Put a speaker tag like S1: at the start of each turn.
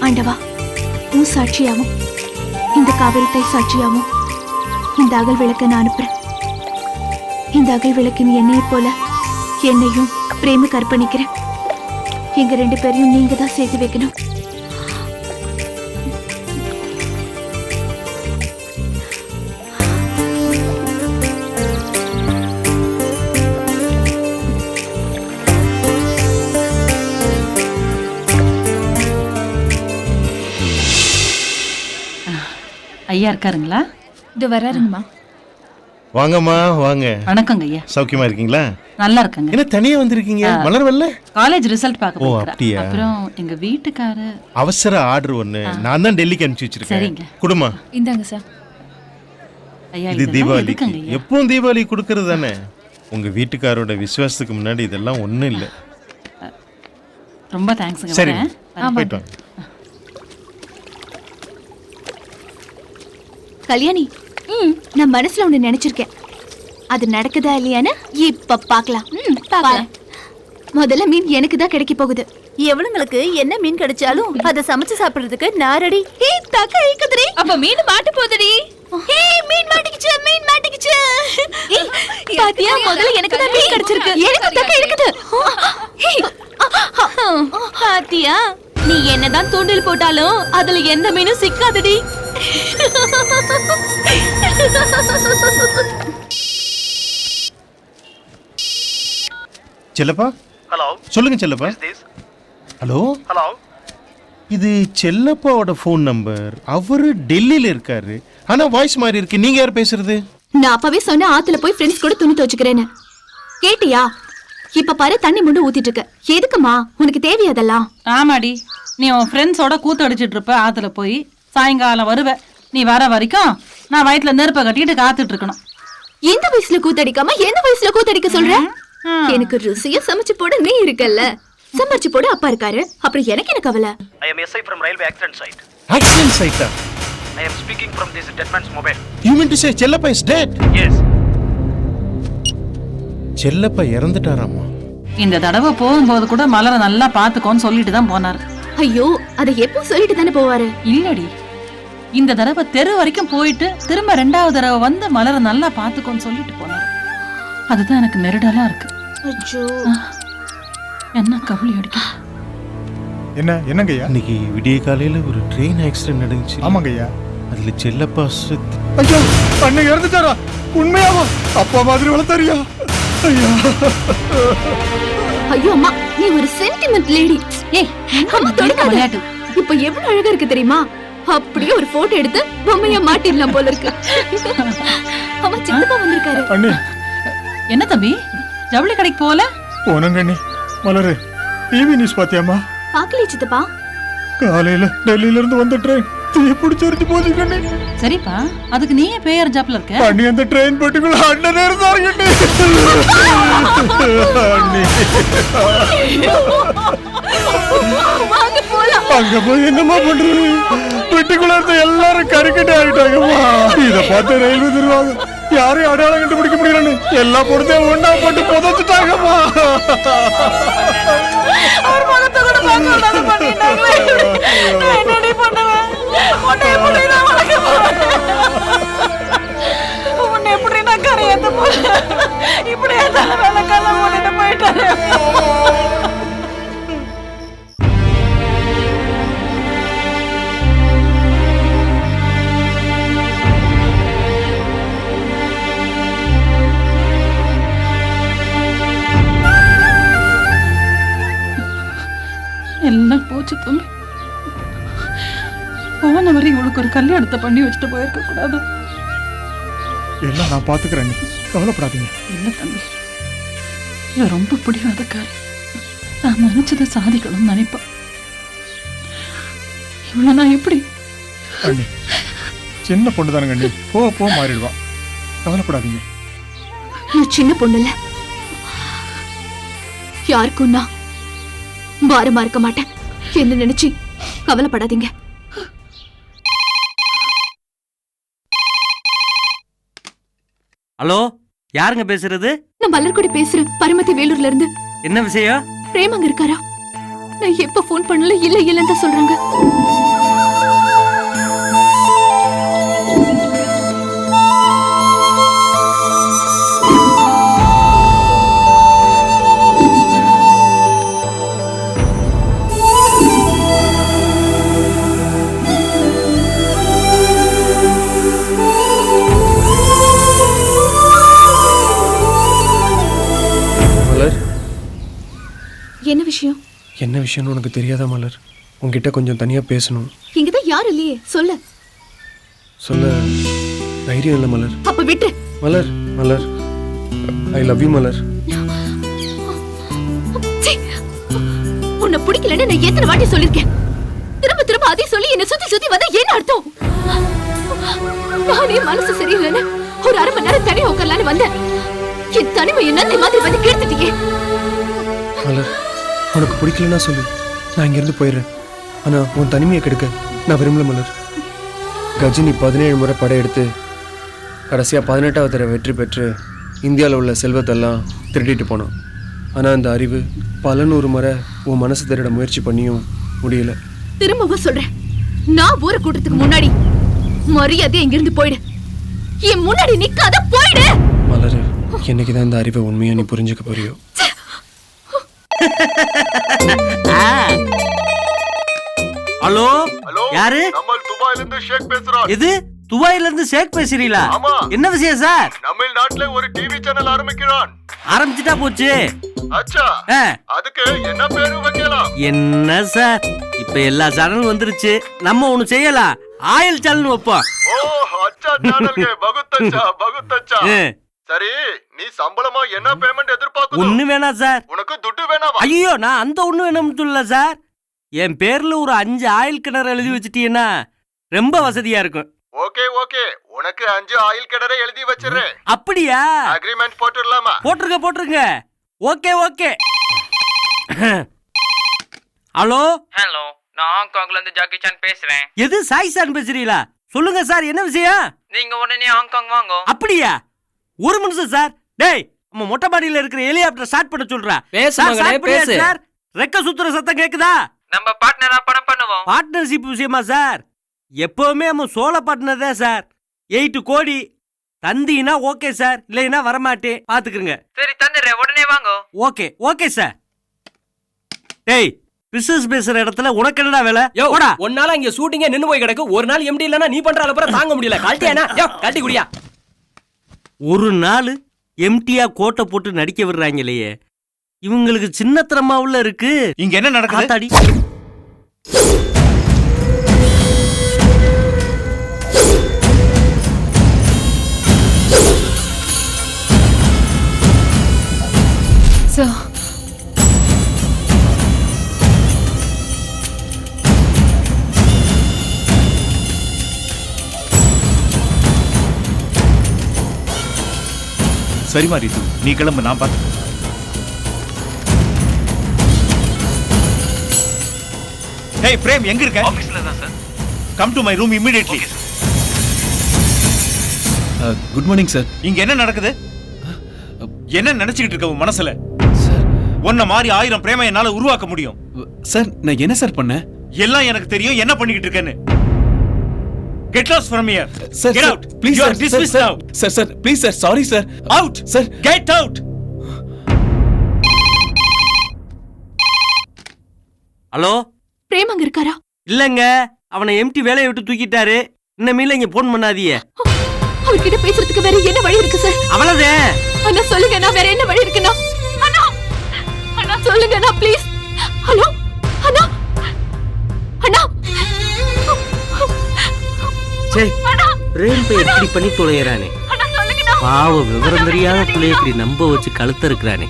S1: ஆண்டவா, உன் சாட்சியாவும் இந்த காவிரி தாய் சாட்சியாவும் இந்த அகல் விளக்க நான் அனுப்புறேன். இந்த அகல் விளக்கின் எண்ணெயை போல என்னையும் பிரேமுக்கு அர்ப்பணிக்கிறேன். எங்க 2 பேரையும் நீங்க தான் சேர்த்து வைக்கணும்.
S2: ஐயா இருக்காருங்களா?
S1: இது வராருங்கம்மா.
S3: வாங்கம்மா வாங்க.
S2: வணக்கங்க ஐயா.
S3: சௌக்கியமா இருக்கீங்களா?
S2: நல்லா இருக்கங்க.
S3: என்ன தனியா வந்திருக்கீங்க? மலர் வரல?
S2: காலேஜ் ரிசல்ட் பார்க்க
S3: ஓ
S2: போறேன்.
S3: அப்படியே.
S2: அப்புறம் எங்க வீட்டுக்கார
S3: அவசர ஆர்டர் ஒன்னு நான் தான் டெல்லிக்கு அனுப்பிச்சு வச்சிருக்கேன்.
S2: சரிங்க.
S3: குடுமா.
S1: இந்தாங்க சார்.
S2: ஐயா
S3: இது தீபாவளிக்கு.
S2: எதுக்குங்க ஐயா?
S3: எப்பவும் தீபாவளி கொடுக்கறது தானே. உங்க வீட்டுக்காரோட விசுவாசத்துக்கு முன்னாடி இதெல்லாம் ஒண்ணும் இல்ல.
S2: ரொம்ப தேங்க்ஸ்ங்க.
S3: சரி
S2: வரேன்.
S3: போயிட்டு வாங்க.
S1: கல்யாணி, நான் மனசுல ஒண்ணு நினைச்சிருக்கேன். அது நடக்குதா இல்லையான்னு இப்ப பாக்கலாம். பாக்கலாம். முதல்ல மீன் எனக்கு தான் கிடைக்க போகுது.
S4: எவளுங்களுக்கு என்ன மீன் கிடைச்சாலும் அத சமைச்சு சாப்பிடுறதுக்கு நான் ரெடி.
S1: தக்க இழுக்குதுடி. அப்ப மீன் மாட்டு போகுதுடி. மீன் மாட்டிக்கிச்சு, மீன் மாட்டிக்கிச்சு. பாத்தியா, முதல்ல எனக்கு தான் மீன் கிடைச்சிருக்கு. எனக்கு தக்க இழுக்குது. பாத்தியா, நீ என்னதான் தூண்டில் போட்டாலும் அதுல எந்த மீனும் சிக்காதுடி.
S3: செல்லப்பா.
S5: ஹலோ
S3: சொல்லுங்க செல்லப்பா. ஹலோ
S5: ஹலோ,
S3: இது செல்லப்பாவோட ஃபோன் நம்பர். அவரு டெல்லியில இருக்காரு. ஆனா வாய்ஸ் மாதிரி இருக்கு. நீங்க யார் பேசுறது?
S1: நான் அப்பவே சொன்ன ஆத்துல போய் ஃப்ரெண்ட்ஸ் கூட துணி துவச்சுக்கிறேன்னு கேட்டியா? இப்ப பாரு, தண்ணி முண்டு ஊத்திட்டு இருக்க. எதுக்குமா? உனக்கு தேவையதெல்லாம்?
S2: ஆமாடி, நீ உன் ஃப்ரெண்ட்ஸோட கூத்தடிச்சிட்டு இருப்ப. ஆத்துல போய் சாயங்காலம் வருவ. நீ வர வரைக்கும் நான் வயிற்றுல நெருப்பை கட்டிட்டு காத்துட்டு இருக்கணும்.
S1: எந்த வயசுல கூத்தடிக்காம எந்த வயசுல கூத்தடிக்க சொல்ற? எனக்கு ருசியா சமைச்சு போட நீ இருக்கல்ல, சமைச்சு போட அப்பா இருக்காரு. அப்புறம் எனக்கு என்ன கவலை?
S5: I am SI from railway accident site.
S3: Accident சைட்டா?
S5: I am speaking from this dead man's mobile.
S3: You mean to say Chellappa is dead?
S5: Yes.
S3: Chellappa இறந்துட்டாராமா?
S2: இந்த தடவை போகும்போது கூட மலரை நல்லா பாத்துக்கோன்னு சொல்லிட்டு தான் போனாரு.
S1: ஐயோ, அதை எப்போ சொல்லிட்டு தானே போவாரு?
S2: இல்லடி, இந்த தடவை தெரு வரைக்கும் போயிட்டு திரும்ப 2வது தடவை வந்து மலரை நல்லா பாத்துக்கோன்னு சொல்லிட்டு போனாரு. அதுதான் எனக்கு நெருடலா இருக்கு. என்ன கவலை அடிக்க.
S6: என்னங்கய்யா?
S3: இன்னைக்கு விடிய காலையில ஒரு ட்ரெயின் ஆக்சிடென்ட் நடந்துச்சு.
S6: ஆமாங்கய்யா.
S3: அதுல செல்லப்பா செத்து.
S6: ஐயோ, அண்ணன் இறந்துட்டாரா? உண்மையாவா? அப்பா மாதிரி வளர்த்தாரியா? ஐயா.
S1: ஐயோ அம்மா, நீ ஒரு சென்டிமெண்ட் லேடி.
S2: ஏய்,
S1: அம்மா தொடுக்காத.
S2: விளையாட்டு.
S1: இப்ப எவ்வளவு அழகா இருக்கு தெரியுமா? அப்படியே ஒரு போட்டோ எடுத்து பொம்மையா மாட்டிடலாம் போல இருக்கு. அம்மா, சித்தப்பா வந்திருக்காரு.
S6: அண்ணே,
S2: என்ன தம்பி, ஜவுளி கடைக்கு போல?
S6: போனங்க அண்ணே. மலரு, டிவி நியூஸ் பாத்தியாமா?
S1: பாக்கலையே சித்தப்பா.
S6: காலையில டெல்லியில இருந்து வந்த ட்ரெயின் தீ பிடிச்சிருந்து போகுது கண்ணே.
S2: சரிப்பா, அதுக்கு நீயே பேயர் ஜாப்ல இருக்க.
S6: அண்ணி, அந்த ட்ரெயின் பெட்டிக்குள்ள அண்ணன் இருந்தாரு கண்ணே. அண்ணே,
S1: வாங்க போலாம்.
S6: அங்க போய் என்னமா பண்றது? பெட்டிக்குள்ள இருந்த எல்லாரும் கறிக்கட்டை ஆயிட்டாங்கம்மா. இத பார்த்து ரயில்வே நிர்வாகம் யாரையும் அடையாளம் கண்டுபிடிக்க முடியலன்னு எல்லா பொருத்தையும் ஒண்ணா போட்டு புதைச்சிட்டாங்கம்மா.
S2: அவர் முகத்தை கூட பார்க்க விடாத பண்ணிட்டாங்களே. நான் என்னடி பண்ணுவேன்? உன்னை எப்படி நான் வளர்க்க போறேன்? உன்னை எப்படி நான் கரையேத்த போறேன்? இப்படி ஏதாவது வேலை கல்ல போட்டுட்டு போயிட்டாரு. எல்லாம் போச்சு தம்பி. போன வரை இவளுக்கு ஒரு கல்யாணத்தை பண்ணி வச்சுட்டு போயிருக்க கூடாது.
S6: எல்லாம் நான் பாத்துக்கிறேன், கவலைப்படாதீங்க.
S2: இல்ல தம்பி, இவ ரொம்ப பிடிவாதக்காரி. நான் நினைச்சதை சாதிக்கணும்னு நினைப்பேன். இவ்வளவு நான் எப்படி?
S6: அண்ணி, சின்ன பொண்ணு தானுங்க அண்ணி. போ மாறிடுவான், கவலைப்படாதீங்க.
S1: நான் சின்ன பொண்ணு இல்ல. யாருக்கும் நான் பாரமா இருக்க மாட்டேன். என்ன நினைச்சு கவலைப்படாதீங்க.
S7: ஹலோ, யாருங்க பேசுறது?
S1: நான் மலர் கூட பேசுறேன், பரமத்தி வேலூர்ல இருந்து.
S7: என்ன விஷயம்?
S1: பிரேம் அங்க இருக்காரா? நான் எப்ப ஃபோன் பண்ணல இல்ல இல்லன்னு தான் சொல்றாங்க.
S6: மலர்,
S1: என்ன விஷயம்?
S6: என்ன விஷயம்னு உனக்கு தெரியாதா மலர்? உன்கிட்ட கொஞ்சம் தனியா பேசணும்.
S1: இங்கதான் யாரும் இல்லையே, சொல்ல.
S6: சொல்ல தைரியம் இல்லை மலர்.
S1: அப்ப விட்டு.
S6: மலர், மலர், ஐ லவ் யூ மலர்.
S1: சீ, உன்னை பிடிக்கலன்னு நான் எத்தனை வாட்டி சொல்லிருக்கேன். திரும்ப திரும்ப அதே சொல்லி என்ன சுத்தி சுத்தி வந்தா என்ன அர்த்தம்? நானே மனசு சரியில்லைன்னு ஒரு அரை மணி நேரம் தனியா உட்காரலான்னு வந்தேன். என் தனிமை என்ன மாதிரி வந்து கேட்டுட்டீங்க.
S6: மலர், உனக்கு பிடிக்கலன்னா சொல்லு, நான் இங்கிருந்து போயிடுறேன். ஆனா உன் தனிமையை கெடுக்க நான் விரும்பல மலர். கஜினி 17 முறை படையெடுத்து கடைசியா 18வது தடவை வெற்றி பெற்று இந்தியாவில் உள்ள செல்வத்தெல்லாம் திருடிட்டு போனான். ஆனா அந்த அறிவு பல 100 முறை உன் மனசு திருட முயற்சி பண்ணியும் முடியல.
S1: திரும்பவும் சொல்றேன், நான் ஊரை கூட்டத்துக்கு முன்னாடி மரியாதை இங்கிருந்து போயிடு. என் முன்னாடி நிக்காத, போயிடு.
S6: மலர், என்னைக்குதான் இந்த அறிவை உண்மையா நீ புரிஞ்சுக்க போறியோ?
S7: ஹலோ யாரு?
S8: நம்ம துபாயில இருந்து ஷேக் பேசுறோம்.
S7: எது துபாயில இருந்து ஷேக் பேசுறீங்களா?
S8: ஆமா.
S7: என்ன விஷயம் சார்?
S8: நம்ம நாட்டுல ஒரு டிவி சேனல் ஆரம்பிக்கிறான்.
S7: ஆரம்பிச்சிட்டா போச்சு.
S8: அச்சா,
S7: ஆ,
S8: அதுக்கு என்ன பேரு வைக்கலாம்?
S7: என்ன சார் இப்ப எல்லா சேனலும் வந்துருச்சு, நம்ம ஒண்ணு செய்யலாம், ஆயில் சேனல் வைப்போம்.
S8: ஓ அச்சா சேனல்கே பகுத்தச்சா பகுத்தச்சா.
S7: ஆ,
S8: சரி, நீ சம்பளமா என்ன பேமெண்ட் எதிர்பார்க்குது?
S7: ஒண்ணு வேணாம் சார்.
S8: உனக்கு துட்டு வேணாமா?
S7: ஐயோ, நான் அந்த ஒண்ணு வேணும்னு சொல்லல சார். என் பேர்ல ஒரு 5 ஆயில் கிணறு எழுதி வச்சிட்டீங்கன்னா ரொம்ப வசதியா இருக்கும்.
S8: ஓகே ஓகே, உனக்கு 5 ஆயில் கிணறை எழுதி வச்சிடுறேன்.
S7: அப்படியா?
S8: அக்ரிமெண்ட் போட்டுடலாமா?
S7: போட்டுருங்க போட்டுருங்க. Okay okay. ஹலோ
S9: ஹலோ, நான் ஹாங்காங்ல இருந்து ஜாக்கி சான் பேசுறேன்.
S7: எது சாய்சான் பேசுறீங்களா? சொல்லுங்க சார், என்ன விஷயம்?
S9: நீங்க உடனே ஹாங்காங் வாங்க.
S7: அப்படியா? ஒரு நிமிஷம் சார். டேய், நம்ம மொட்டை மாடியில இருக்கிற ஹெலிகாப்டர் ஸ்டார்ட் பண்ண சொல்றா.
S9: பேசு.
S7: சார், ரெக்க சுத்துற சத்தம் கேக்குதா?
S9: நம்ம பார்ட்னரா படம் பண்ணுவோம்.
S7: பார்ட்னர்ஷிப் விஷயமா சார்? எப்பவுமே நம்ம சோழ பார்ட்னர் தான் சார். 8 கோடி தந்தீங்கன்னா ஓகே சார், இல்லைன்னா வரமாட்டேன், பாத்துக்கிறங்க.
S9: சரி தந்துடுறேன், உடனே வாங்க.
S7: Okay okay sir. டேய், பிசினஸ் பேசுற இடத்துல உனக்கு என்னடா வேலை?
S10: யோ,
S7: போடா.
S10: ஒன்னால இங்க ஷூட்டிங்கே நின்னு போய் கிடக்கு. ஒரு நாள் எம்டி இல்லனா நீ பண்ற அளப்புற தாங்க முடியல. கழட்டியானா? யோ, கழட்டி குடியா.
S7: ஒரு நாள் எம்டியா கோட்டை போட்டு நடிக்க விடுறாங்களையே, இவங்களுக்கு சின்னத்தனமா உள்ள இருக்கு.
S3: இங்க என்ன நடக்குது?
S7: காத்தாடி.
S1: சார்,
S3: சரிமா ரீது, நீ கிளம்பு, நான் பார்த்து. ஹேய் பிரேம், எங்க இருக்க?
S5: ஆஃபீஸ்ல தான் sir.
S3: Come to my room immediately.
S6: Good morning sir.
S3: இங்க என்ன நடக்குது? என்ன நினைச்சுக்கிட்டு இருக்க உன் மனசுல?
S6: சார்,
S3: உன்ன மாதிரி 1000 பிரேம என்னால உருவாக்க முடியும்.
S6: சார், நான் என்ன சார் பண்ணேன்?
S3: எல்லாம் எனக்கு தெரியும் என்ன பண்ணிக்கிட்டு இருக்கேன்னு. Get lost from here.
S6: Sir,
S3: Get
S6: sir,
S3: out.
S6: please,
S3: You are
S6: sir,
S3: dismissed
S6: sir,
S3: now.
S6: Sir, please, sir, sorry, sir.
S3: Out.
S6: Sir,
S3: Get out.
S7: Hello,
S1: Prem அங்க இருக்காரா?
S7: இல்லங்க, அவனை எம்டி வேலையை விட்டு தூக்கிட்டாரு. இன்னமேல இங்க போன் பண்ணாதீங்க.
S1: அவர்கிட்ட பேசுறதுக்கு வேற என்ன வழி இருக்கு சார்?
S7: அவ்வளவுதே.
S1: அண்ணா சொல்லுங்க, நான் வேற என்ன வழி இருக்குண்ணா? அண்ணா, அண்ணா சொல்லுங்க அண்ணா, ப்ளீஸ். ஹலோ அண்ணா, அண்ணா.
S7: சே, பிரேம் பை எப்படி பண்ணி தொலைகிறானே. பாவ விவரம் தெரியாத பிள்ளைய இப்படி நம்ப வச்சு கழுத்த இருக்கிறானே.